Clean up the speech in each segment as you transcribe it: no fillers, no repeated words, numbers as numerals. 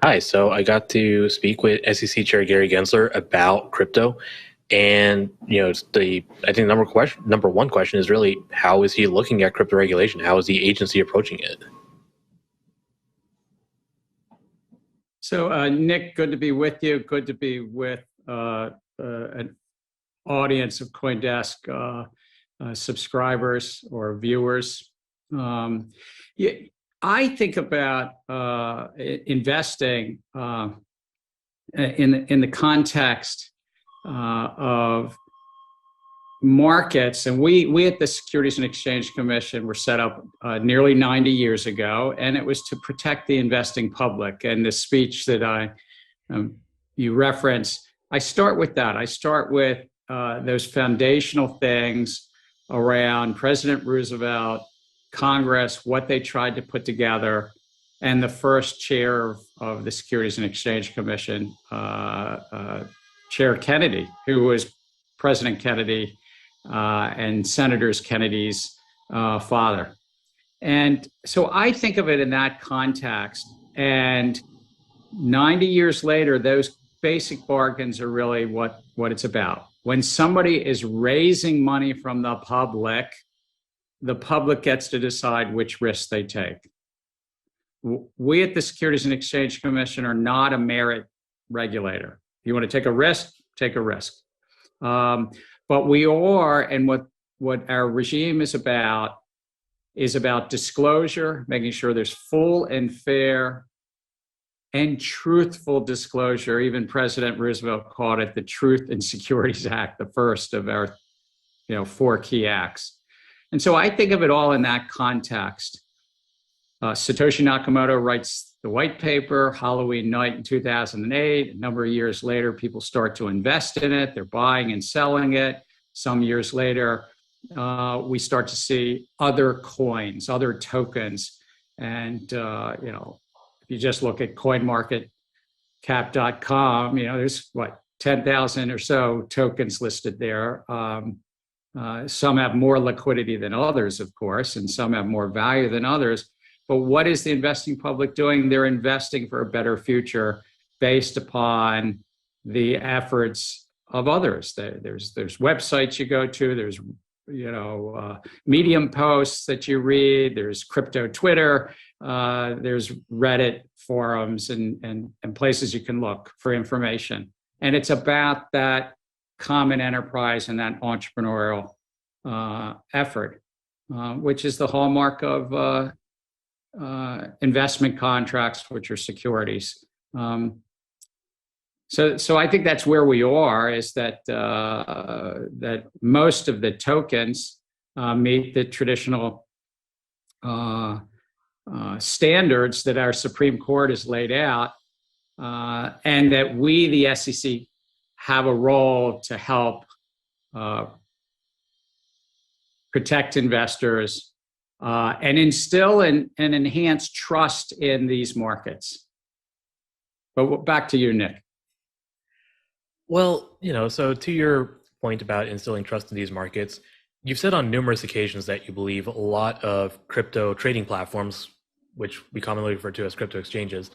Hi, so I got to speak with SEC Chair Gary Gensler about crypto, and I think number one question is really how is he looking at crypto regulation? How is the agency approaching it? So, Nick, good to be with you. Good to be with an audience of CoinDesk subscribers or viewers. Yeah, I think about investing in the context of markets, and we at the Securities and Exchange Commission were set up nearly 90 years ago, and it was to protect the investing public. And the speech that you reference, I start with that. I start with those foundational things around President Roosevelt, Congress, what they tried to put together, and the first chair of the Securities and Exchange Commission, Chair Kennedy, who was President Kennedy and Senators Kennedy's father. And so I think of it in that context. And 90 years later, those basic bargains are really what it's about. When somebody is raising money from the public gets to decide which risks they take. We at the Securities and Exchange Commission are not a merit regulator. If you want to take a risk, take a risk. But we are, and what our regime is about disclosure, making sure there's full and fair and truthful disclosure. Even President Roosevelt called it the Truth and Securities Act, the first of our 4 key acts. And so I think of it all in that context. Satoshi Nakamoto writes the white paper, Halloween night in 2008. A number of years later, people start to invest in it. They're buying and selling it. Some years later, we start to see other coins, other tokens. And, if you just look at coinmarketcap.com, there's 10,000 or so tokens listed there. Some have more liquidity than others, of course, and some have more value than others. But what is the investing public doing? They're investing for a better future based upon the efforts of others. There's websites you go to, there's Medium posts that you read, there's crypto Twitter, there's Reddit forums and places you can look for information. And it's about that common enterprise and that entrepreneurial effort, which is the hallmark of investment contracts, which are securities. So I think that's where we are, is that that most of the tokens meet the traditional standards that our Supreme Court has laid out, and that we, the SEC, have a role to help protect investors and instill and enhance trust in these markets. But back to you, Nick. Well, so to your point about instilling trust in these markets, you've said on numerous occasions that you believe a lot of crypto trading platforms, which we commonly refer to as crypto exchanges,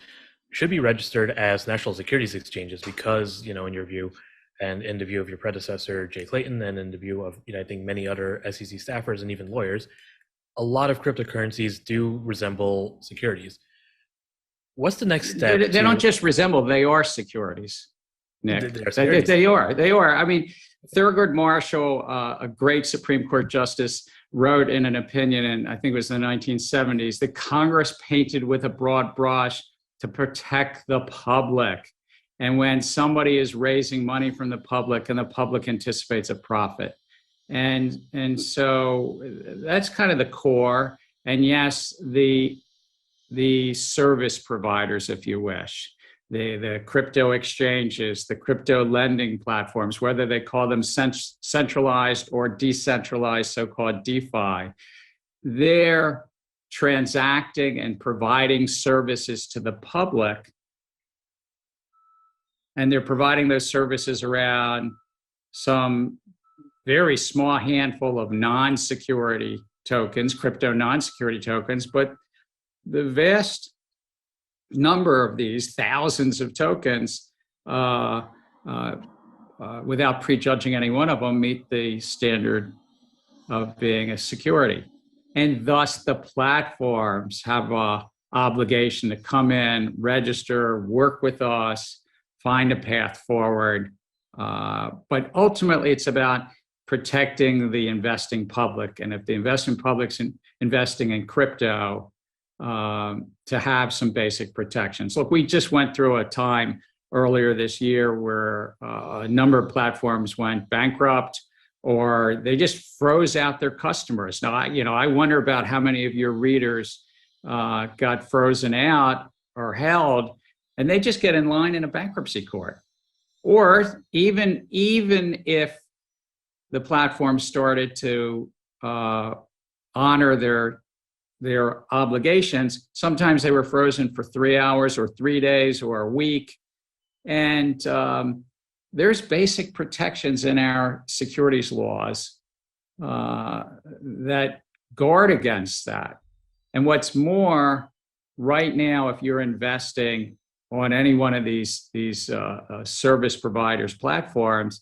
should be registered as national securities exchanges because, in your view, and in the view of your predecessor, Jay Clayton, and in the view of, I think many other SEC staffers and even lawyers, a lot of cryptocurrencies do resemble securities. What's the next step? They don't just resemble, they are securities, Nick. They are. I mean, Thurgood Marshall, a great Supreme Court justice, wrote in an opinion, and I think it was in the 1970s, that Congress painted with a broad brush to protect the public. And when somebody is raising money from the public and the public anticipates a profit. And so that's kind of the core. And yes, the service providers, if you wish, the crypto exchanges, the crypto lending platforms, whether they call them centralized or decentralized, so-called DeFi, they're transacting and providing services to the public. And they're providing those services around some very small handful of non-security tokens, crypto non-security tokens, but the vast number of these thousands of tokens, without prejudging any one of them, meet the standard of being a security. And thus the platforms have an obligation to come in, register, work with us, find a path forward. But ultimately, it's about protecting the investing public. And if the investing public's investing in crypto, to have some basic protections. Look, we just went through a time earlier this year where a number of platforms went bankrupt, or they just froze out their customers. Now, I wonder about how many of your readers got frozen out or held, and they just get in line in a bankruptcy court. Or even if the platform started to honor their obligations, sometimes they were frozen for 3 hours or 3 days or a week. And there's basic protections in our securities laws that guard against that. And what's more, right now, if you're investing on any one of these service providers' platforms,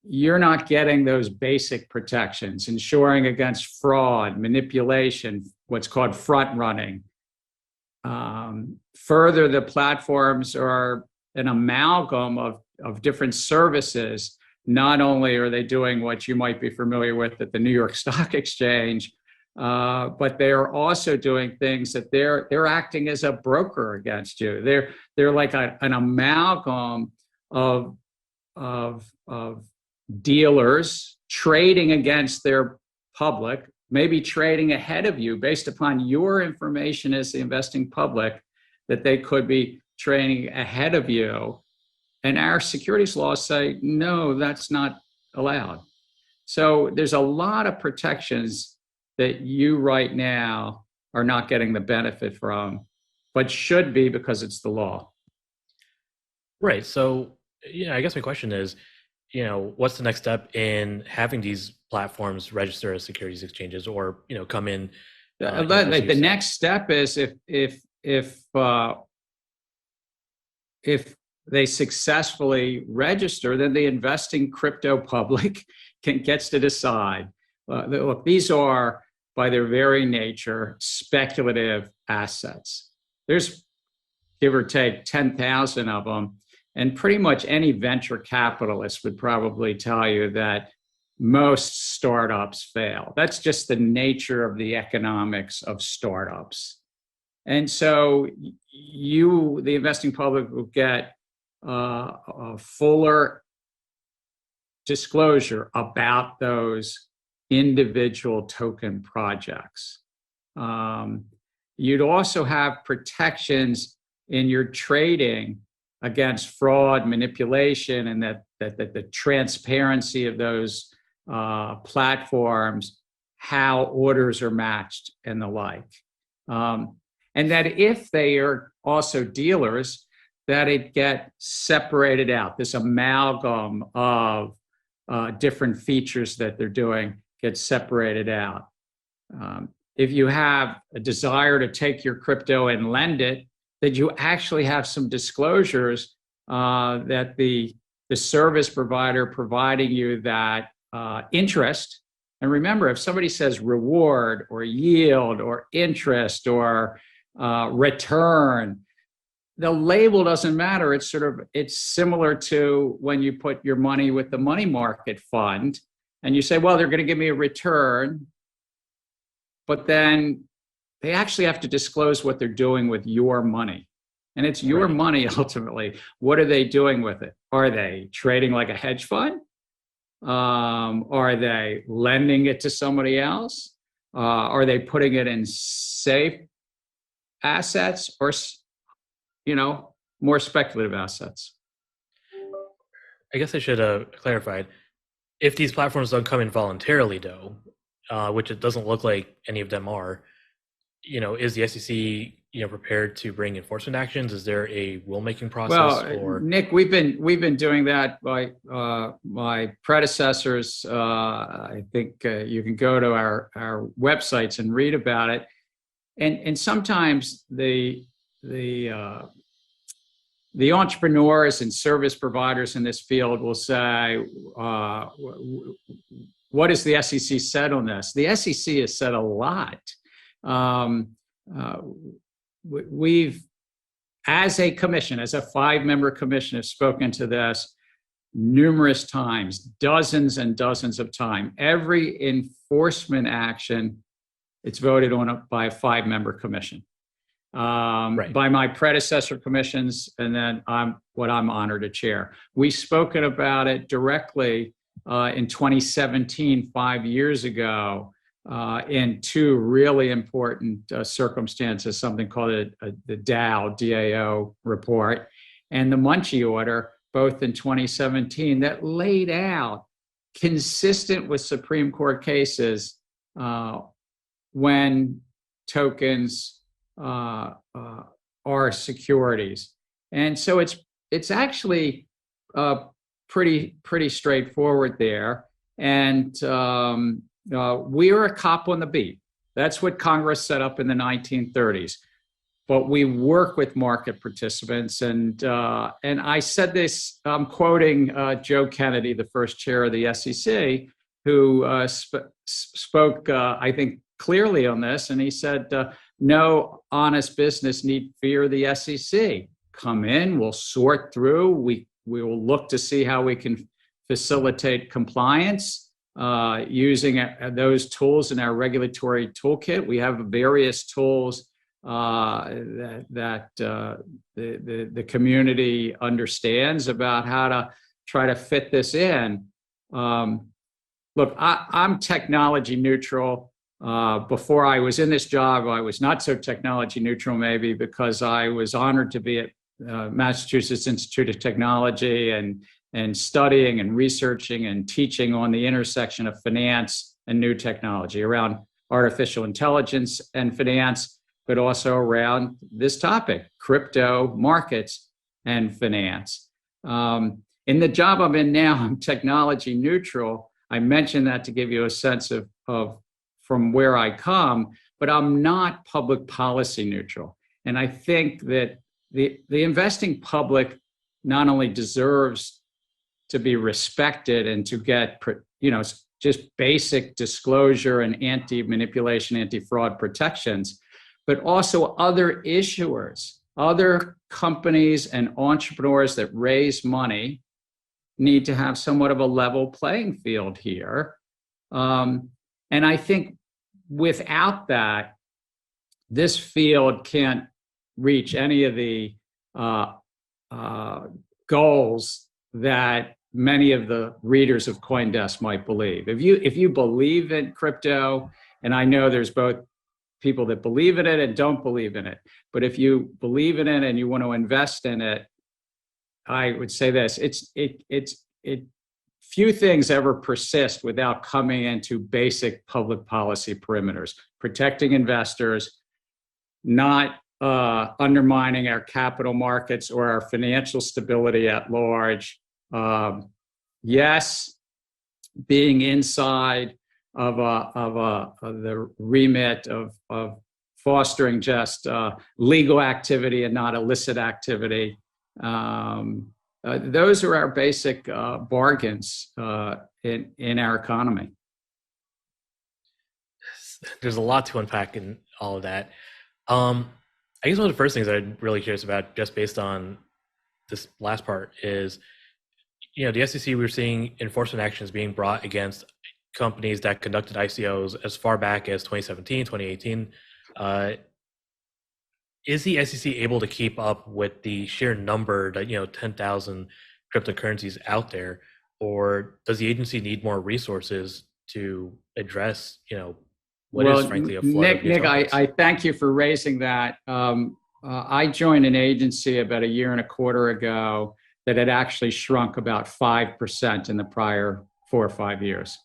you're not getting those basic protections, ensuring against fraud, manipulation, what's called front running. Further, the platforms are an amalgam of different services. Not only are they doing what you might be familiar with at the New York Stock Exchange, but they are also doing things that they're acting as a broker against you. They're like an amalgam of dealers trading against their public, maybe trading ahead of you based upon your information as the investing public, that they could be trading ahead of you. And our securities laws say, no, that's not allowed. So there's a lot of protections that you right now are not getting the benefit from, but should be because it's the law. Right. So, I guess my question is, what's the next step in having these platforms register as securities exchanges, or come in? The next step is if they successfully register, then the investing crypto public gets to decide. Look, these are, by their very nature, speculative assets. There's, give or take, 10,000 of them. And pretty much any venture capitalist would probably tell you that most startups fail. That's just the nature of the economics of startups. And so the investing public, will get a fuller disclosure about those individual token projects. You'd also have protections in your trading against fraud, manipulation, and that the transparency of those platforms, how orders are matched and the like. And that if they are also dealers, that it get separated out. This amalgam of different features that they're doing gets separated out. If you have a desire to take your crypto and lend it, that you actually have some disclosures that the service provider providing you that interest. And remember, if somebody says reward or yield or interest or return, the label doesn't matter. It's similar to when you put your money with the money market fund and you say, well, they're going to give me a return, but then they actually have to disclose what they're doing with your money. And it's your money, ultimately. What are they doing with it? Are they trading like a hedge fund? Are they lending it to somebody else? Are they putting it in safe assets or, more speculative assets? I guess I should have clarified. If these platforms don't come in voluntarily, though, which it doesn't look like any of them are, is the SEC, prepared to bring enforcement actions? Is there a rulemaking process? Well, Nick, we've been doing that by my predecessors. I think you can go to our websites and read about it. And sometimes the the entrepreneurs and service providers in this field will say, what has the SEC said on this? The SEC has said a lot. We've, as a commission, as a 5-member commission, have spoken to this numerous times, dozens and dozens of times. Every enforcement action, it's voted on by a 5-member commission. Right. By my predecessor commissions, and then I'm honored to chair. We've spoken about it directly in 2017, 5 years ago, in 2 really important circumstances, something called the DAO report, and the Munchie order, both in 2017, that laid out, consistent with Supreme Court cases, when tokens are securities. And so it's actually pretty straightforward there. And we are a cop on the beat. That's what Congress set up in the 1930s. But we work with market participants. And I said this, I'm quoting Joe Kennedy, the first chair of the SEC, who spoke, I think, clearly on this. And he said, no honest business need fear the SEC. Come in, we'll sort through. We will look to see how we can facilitate compliance using those tools in our regulatory toolkit. We have various tools that the community understands about how to try to fit this in. Look, I'm technology neutral. Before I was in this job, I was not so technology neutral, maybe because I was honored to be at Massachusetts Institute of Technology and studying and researching and teaching on the intersection of finance and new technology around artificial intelligence and finance, but also around this topic, crypto markets and finance. In the job I'm in now, I'm technology neutral. I mentioned that to give you a sense of from where I come, but I'm not public policy neutral. And I think that the investing public not only deserves to be respected and to get, just basic disclosure and anti-manipulation, anti-fraud protections, but also other issuers, other companies and entrepreneurs that raise money need to have somewhat of a level playing field here. And I think without that, this field can't reach any of the goals that many of the readers of CoinDesk might believe. If you believe in crypto, and I know there's both people that believe in it and don't believe in it, but if you believe in it and you want to invest in it, I would say this: few things ever persist without coming into basic public policy perimeters, protecting investors, not undermining our capital markets or our financial stability at large. Yes, being inside of the remit of fostering just legal activity and not illicit activity. Those are our basic bargains in our economy. There's a lot to unpack in all of that. I guess one of the first things I'm really curious about, just based on this last part, is, the SEC, we're seeing enforcement actions being brought against companies that conducted ICOs as far back as 2017, 2018. Is the SEC able to keep up with the sheer number that 10,000 cryptocurrencies out there, or does the agency need more resources to address what is frankly a flood? Nick, I thank you for raising that. I joined an agency about 1.25 years ago that had actually shrunk about 5% in the prior 4 or 5 years.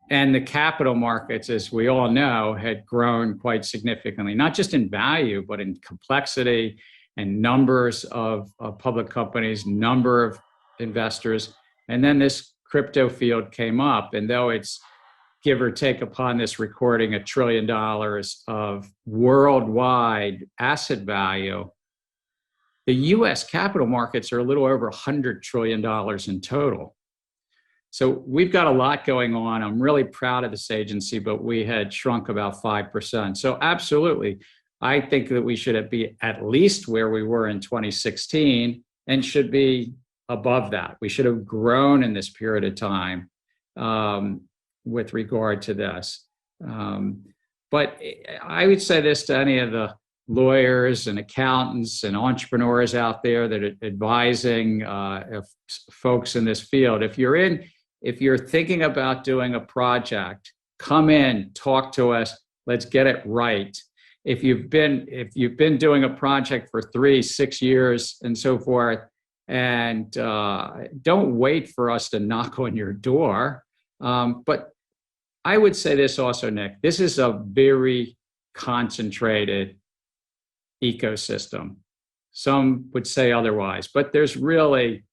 And the capital markets, as we all know, had grown quite significantly, not just in value, but in complexity and numbers of public companies, number of investors. And then this crypto field came up, and though it's give or take upon this recording, $1 trillion of worldwide asset value. The US capital markets are a little over $100 trillion in total. So we've got a lot going on. I'm really proud of this agency, but we had shrunk about 5%. So absolutely, I think that we should be at least where we were in 2016 and should be above that. We should have grown in this period of time with regard to this. But I would say this to any of the lawyers and accountants and entrepreneurs out there that are advising folks in this field. If you're thinking about doing a project, come in, talk to us, let's get it right. If you've been doing a project for 3-6 years and so forth, and don't wait for us to knock on your door. But I would say this also, Nick, this is a very concentrated ecosystem. Some would say otherwise, but there's really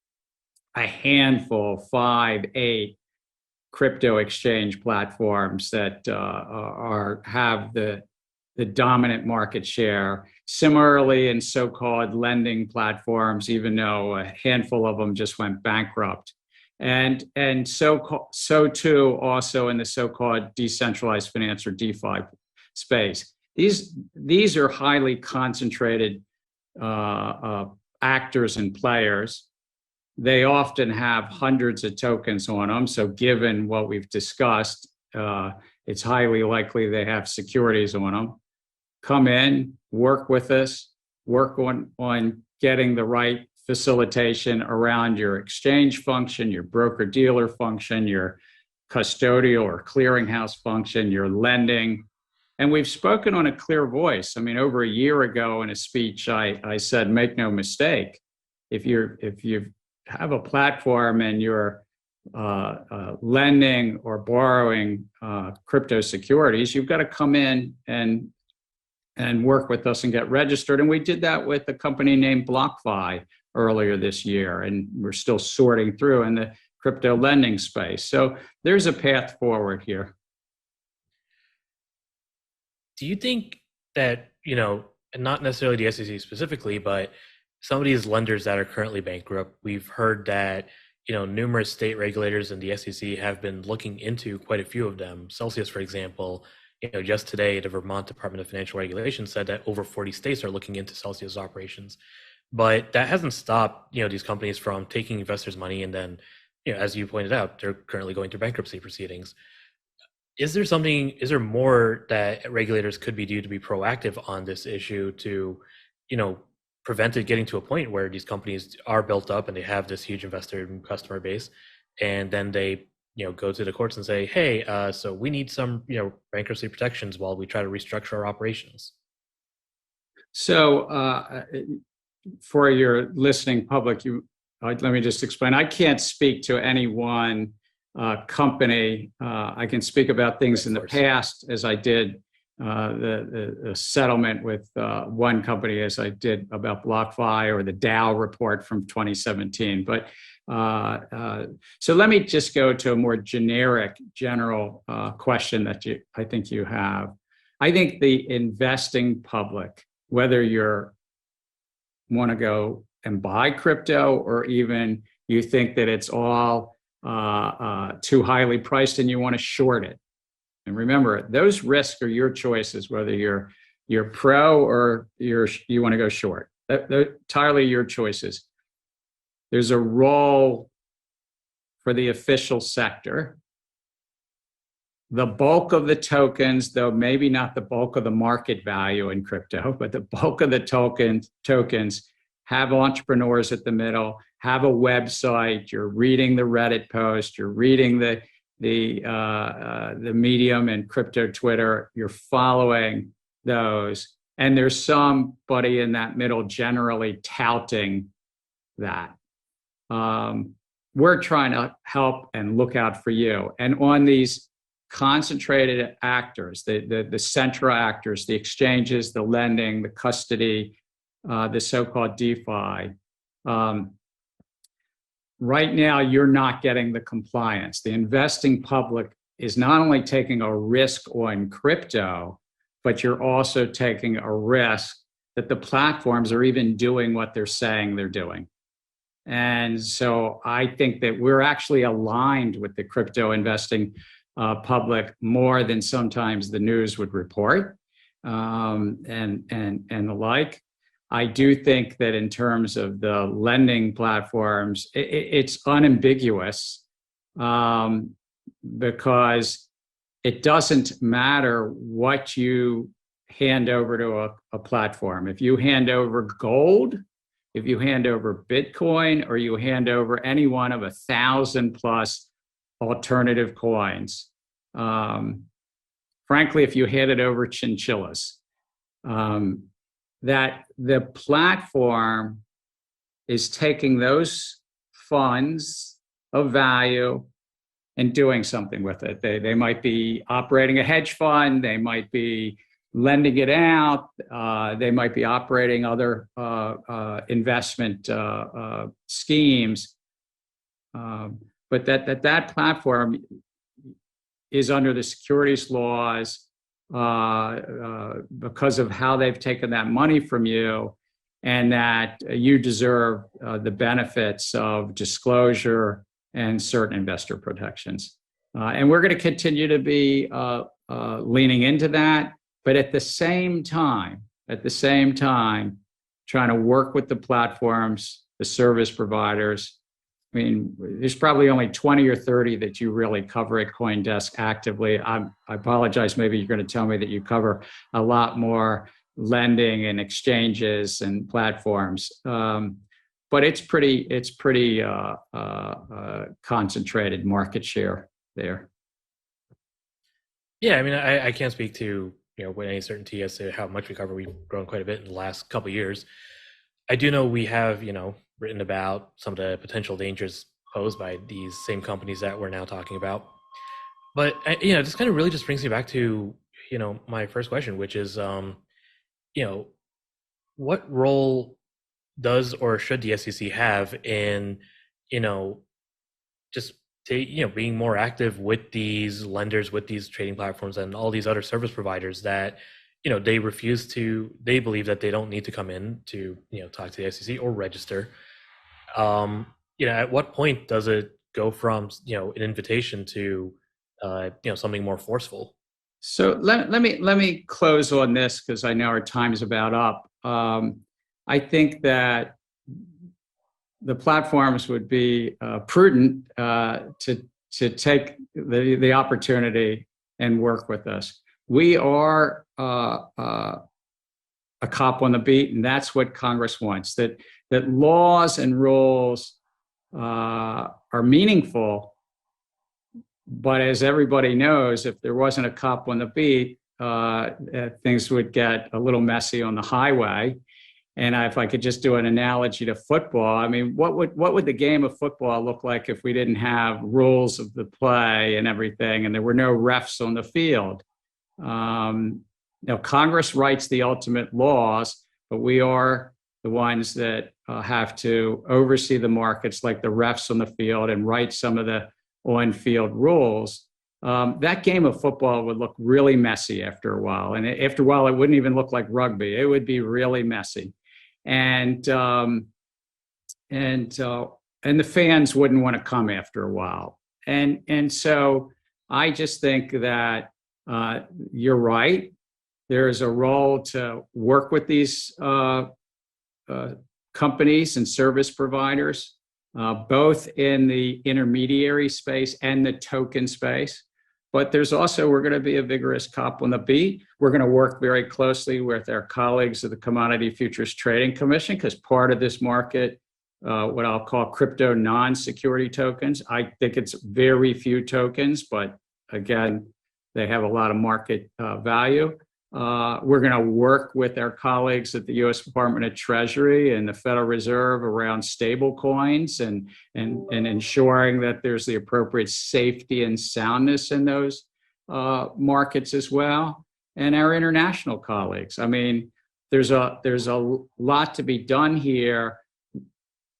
a handful, 5, 8 crypto exchange platforms that have the dominant market share. Similarly, in so-called lending platforms, even though a handful of them just went bankrupt. And so too also in the so-called decentralized finance or DeFi space. These are highly concentrated actors and players. They often have hundreds of tokens on them. So given what we've discussed, it's highly likely they have securities on them. Come in, work with us, work on getting the right facilitation around your exchange function, your broker-dealer function, your custodial or clearinghouse function, your lending. And we've spoken on a clear voice. I mean, over a year ago in a speech, I said, make no mistake, if you have a platform and you're lending or borrowing crypto securities, you've got to come in and work with us and get registered. And we did that with a company named BlockFi earlier this year, and we're still sorting through in the crypto lending space. So there's a path forward here. Do you think that, and not necessarily the SEC specifically, but some of these lenders that are currently bankrupt, we've heard that, numerous state regulators and the SEC have been looking into quite a few of them. Celsius, for example, just today, the Vermont Department of Financial Regulation said that over 40 states are looking into Celsius operations. But that hasn't stopped, these companies from taking investors' money, and then, as you pointed out, they're currently going through bankruptcy proceedings. Is there more that regulators could be doing to be proactive on this issue to, prevent it getting to a point where these companies are built up and they have this huge investor and customer base, and then they, go to the courts and say, hey, so we need some, bankruptcy protections while we try to restructure our operations? So for your listening public, let me just explain. I can't speak to any one company. I can speak about things in the past, as I did the settlement with one company, as I did about BlockFi or the Dow report from 2017. But so let me just go to a more general question that I think you have. I think the investing public, whether you're want to go and buy crypto, or even you think that it's all too highly priced and you want to short it. And remember, those risks are your choices, whether you're pro or you want to go short. They're entirely your choices. There's a role for the official sector. The bulk of the tokens, though maybe not the bulk of the market value in crypto, but the bulk of the tokens have entrepreneurs at the middle, have a website, you're reading the Reddit post, you're reading the Medium and crypto Twitter, you're following those, and there's somebody in that middle generally touting that. We're trying to help and look out for you. And on these concentrated actors, the central actors, the exchanges, the lending, the custody, the so-called DeFi, right now you're not getting the compliance. The investing public is not only taking a risk on crypto, but you're also taking a risk that the platforms are even doing what they're saying they're doing. And so I think that we're actually aligned with the crypto investing public more than sometimes the news would report, and the like. I do think that in terms of the lending platforms, it's unambiguous, because it doesn't matter what you hand over to a platform. If you hand over gold, if you hand over Bitcoin, or you hand over any one of 1,000+ alternative coins, frankly, if you handed over chinchillas, that the platform is taking those funds of value and doing something with it. They might be operating a hedge fund, they might be lending it out, they might be operating other investment schemes, but that platform is under the securities laws because of how they've taken that money from you, and that you deserve the benefits of disclosure and certain investor protections. And we're going to continue to be leaning into that, but at the same time, trying to work with the platforms, the service providers. I mean, there's probably only 20 or 30 that you really cover at CoinDesk actively. I apologize, maybe you're going to tell me that you cover a lot more lending and exchanges and platforms. But it's pretty concentrated market share there. Yeah, I mean, I can't speak to with any certainty as to how much we cover. We've grown quite a bit in the last couple of years. I do know we have written about some of the potential dangers posed by these same companies that we're now talking about. But this kind of really just brings me back to my first question, which is what role does or should the SEC have in just being more active with these lenders, with these trading platforms, and all these other service providers that they believe that they don't need to come in to talk to the SEC or register. At what point does it go from an invitation to something more forceful? So let me close on this, because I know our time is about up. I think that the platforms would be prudent to take the opportunity and work with us. We are a cop on the beat, and that's what Congress wants. That laws and rules are meaningful, but as everybody knows, if there wasn't a cop on the beat, things would get a little messy on the highway. And if I could just do an analogy to football, I mean, what would the game of football look like if we didn't have rules of the play and everything, and there were no refs on the field? Congress writes the ultimate laws, but we are the ones that have to oversee the markets, like the refs on the field, and write some of the on-field rules. That game of football would look really messy after a while. And after a while, it wouldn't even look like rugby. It would be really messy. And the fans wouldn't want to come after a while. And so I just think that you're right. There is a role to work with these companies and service providers, both in the intermediary space and the token space. But there's also, we're going to be a vigorous cop on the beat. We're going to work very closely with our colleagues of the Commodity Futures Trading Commission, because part of this market, what I'll call crypto non-security tokens, I think it's very few tokens, but again, they have a lot of market value. We're going to work with our colleagues at the U.S. Department of Treasury and the Federal Reserve around stable coins and ensuring that there's the appropriate safety and soundness in those markets as well. And our international colleagues. I mean, there's a lot to be done here.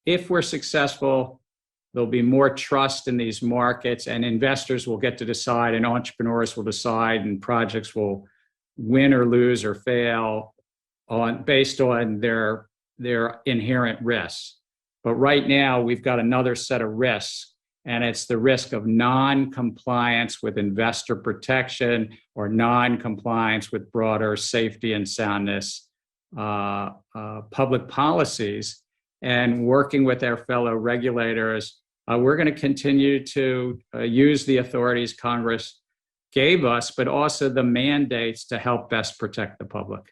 If we're successful, there'll be more trust in these markets, and investors will get to decide, and entrepreneurs will decide, and projects will win or lose or fail based on their inherent risks. But right now, we've got another set of risks, and it's the risk of non-compliance with investor protection or non-compliance with broader safety and soundness public policies. And working with our fellow regulators, we're going to continue to use the authorities Congress gave us, but also the mandates to help best protect the public.